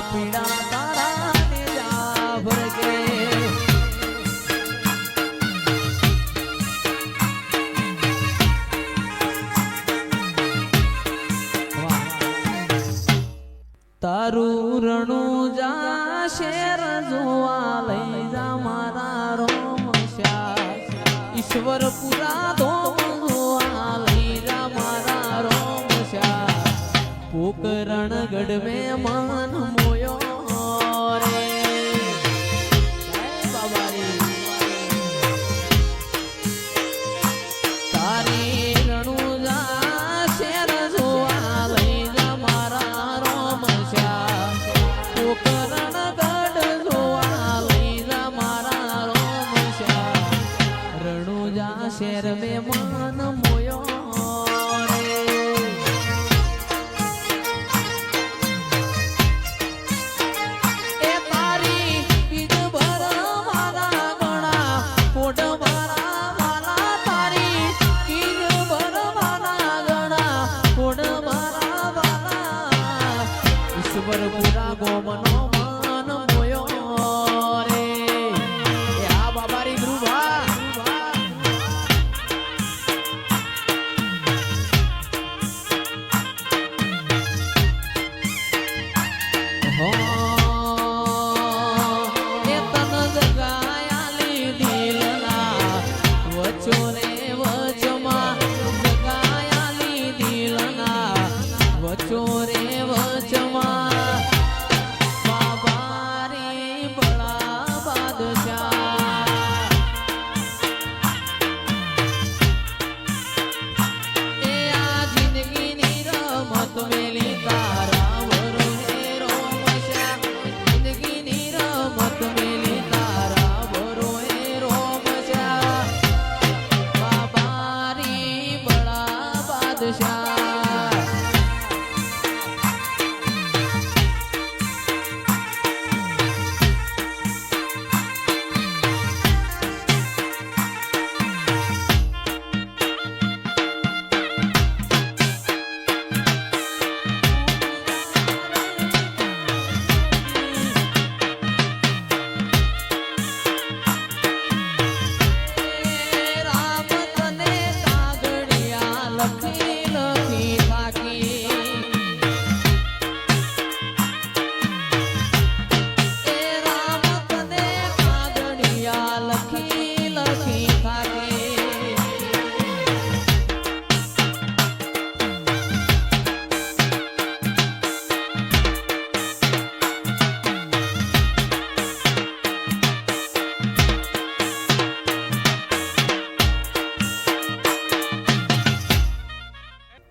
પીડા તારા ને જા ભરગે તારું રણું જા શેર જોવા લઈ જા મારા રોમ શ્યા ઈશ્વર પુરા ધોમ જોવા લઈ જા મારા રોમ શ્યા પોકરણ ગઢ મેં મન મોયો રે બાબા રે તારી રણું જા શેર જોવા લઈ જા મારા રોમ શ્યા પોકરણ ગઢ જોવા લઈ જા મારા રોમ શ્યા રણું જા શેર મેં મન મોયો પુરા ગોમનો મન મોયો રે આ બાબારી ધ્રુવા હો એ તન જગાયાલી દિલના વચો રે વચમાં જગાયાલી દિલના વચો રે વચમાં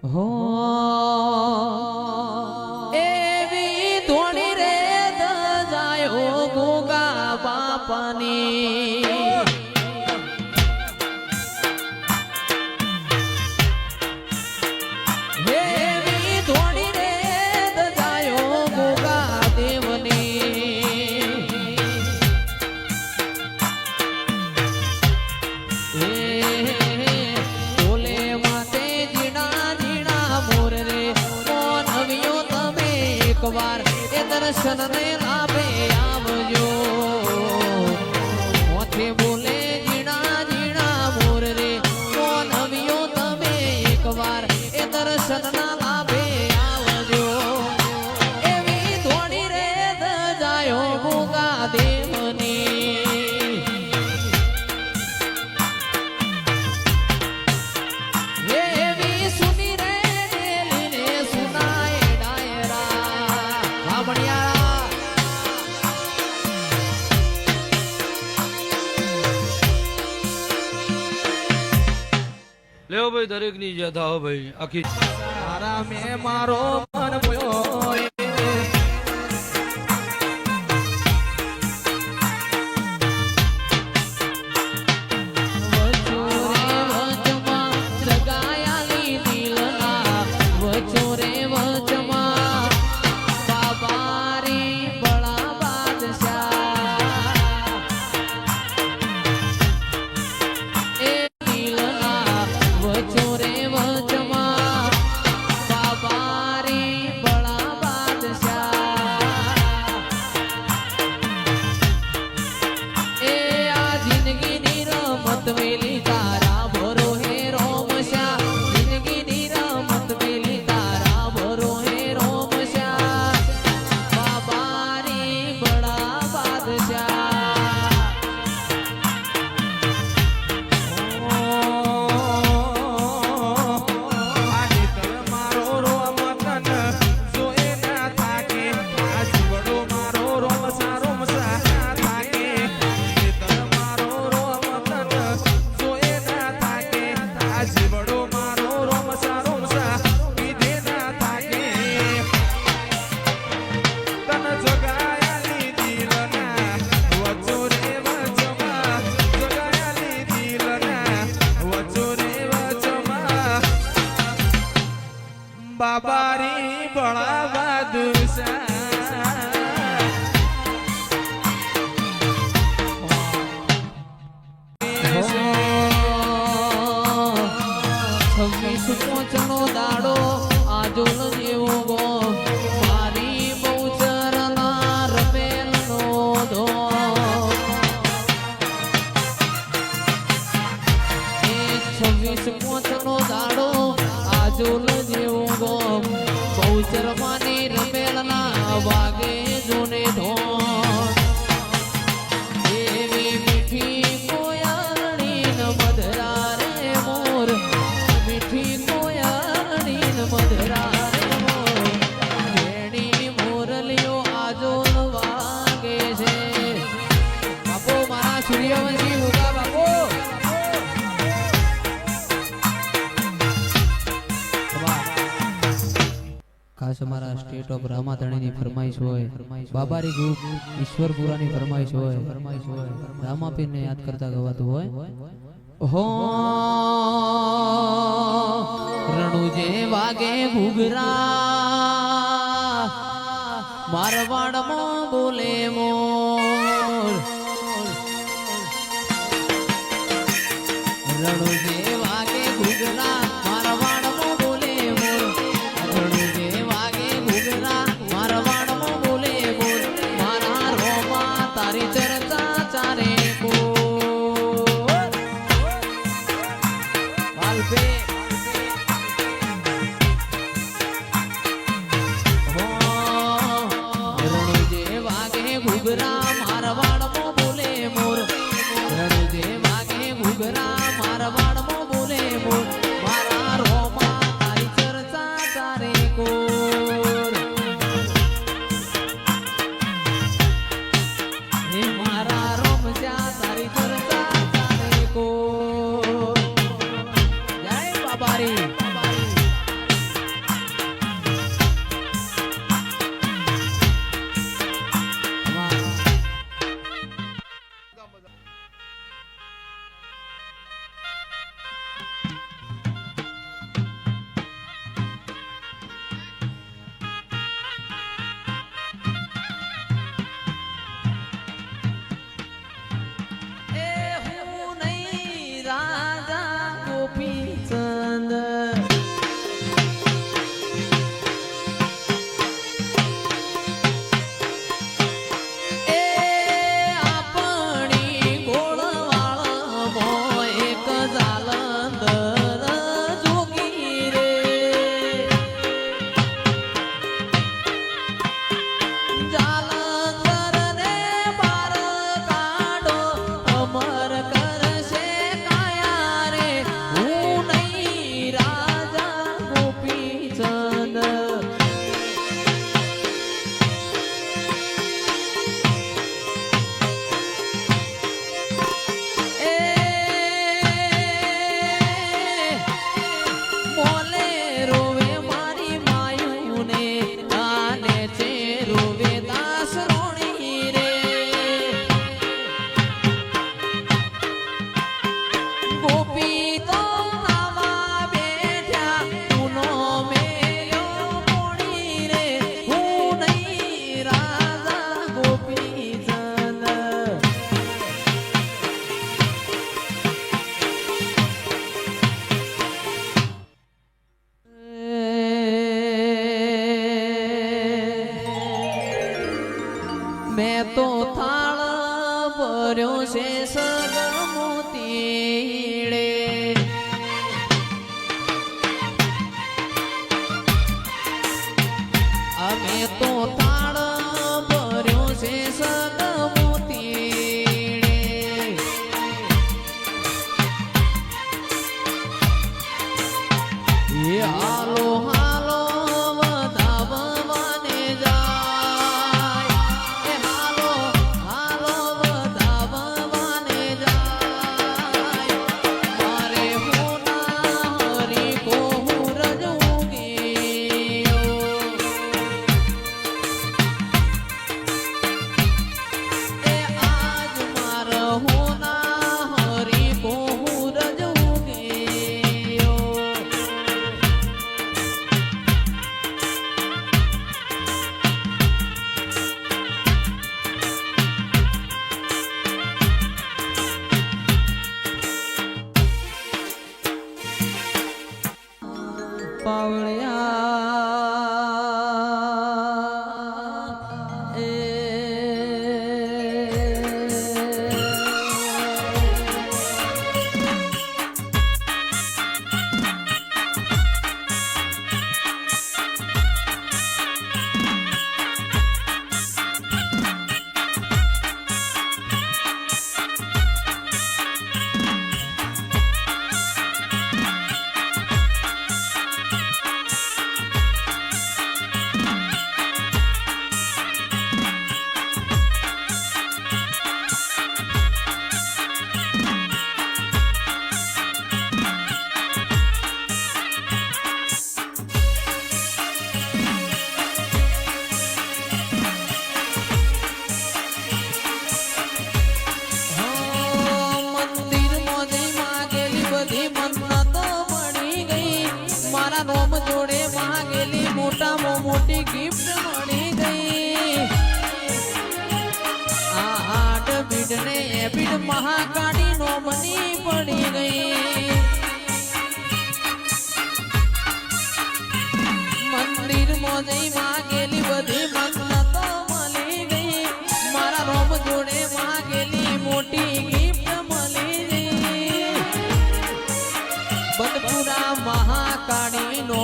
હો એવી ધોણી રે દજાયો ગોગા બાપાની એવી ધોણી રે દજાયો ગોગા દેવની વાર એ દર્શન ને લાભે આવજો ઓથે બોલે જીણા જીણા મોર રે કોણ આવ્યો તમે એકવાર એ દર્શન ના લાભે આવજો એવી ધોણી રે દજાયો ગોગા દેવની એવી સુની રે ડેલીને સુનાય ડાયરા લેવો ભાઈ દરેક ની ઈજા થાઓ ભાઈ આખી તારા મે મારો મન મોયો વચો રે વચમાં બાબા રે બળા બાબારી બળા બાદશાહ પોચનો દાડો આજોલ જેવો ગો મારી બહુચરના રમેલનો ધો એ 26 પોચનો દાડો આજોલ જેવો ગો બહુચર માની રમેલના વાગે જોને ધો એવી મીઠી કોયલની ન મધરા રે મોર મીઠી કોયલની ન મધરા રે મોર વેણી મોરલીઓ આજોલ વાગે છે બાપો મારા સૂર્યવંશી મુગા બાપો ખાસ અમારા સ્ટેટ ઓફ રામાધણીની ફરમાઈશ હોય બાબારી ગ્રુપ ઈશ્વરપુરાની ફરમાઈશ હોય રામાપીરને યાદ કરતા ગવાતું હોય હો રણુજે વાગે ઘૂઘરા મારવાડમાં બોલે મોર રણુજે વાગે ઘૂઘરા મારવાડમાં બોલે મોર રણુજે વાગે ઘૂઘરા મારવાડમાં બોલે મોર મારા રોમા તારી ચર્ચા ચારે કોર વાલપે રણુજે વાગે ઘૂઘરા મારવાડમાં બોલે મોર રણુજે વાગે ઘૂઘરા મારવાડમાં બોલે મોર મારા રોમા તારી ચર્ચા ચારે કોર હે મારા રોમજા તારી ચર્ચા ચારે કોર જય બાબારી મેં તો થાળ ભર્યો છે સગમોતીડે અમે તો થાળ ભર્યો છે સગમોતીડે એ હાલો હાલો વધાવવાને જાય એ હાલો હાલો વધાવવાને જાય મારે હોના હરી કો હું રજુગી એ આજ માર હોના હરી કો હું રજુગી પાવળિયા એ રોમ જોડે માંગેલી મોટામાં મોટી ગિફ્ટ મળી ગઈ આ હાટ બીડ ને બીડ મહાકાળી નો બની પડી ગઈ મંદિર માં જઈ માંગેલી બધી મન્નતો મળી ગઈ મારા રોમ જોડે માંગેલી મોટી ગિફ્ટ મળી ગઈ બદપુરા મહાકાળી નો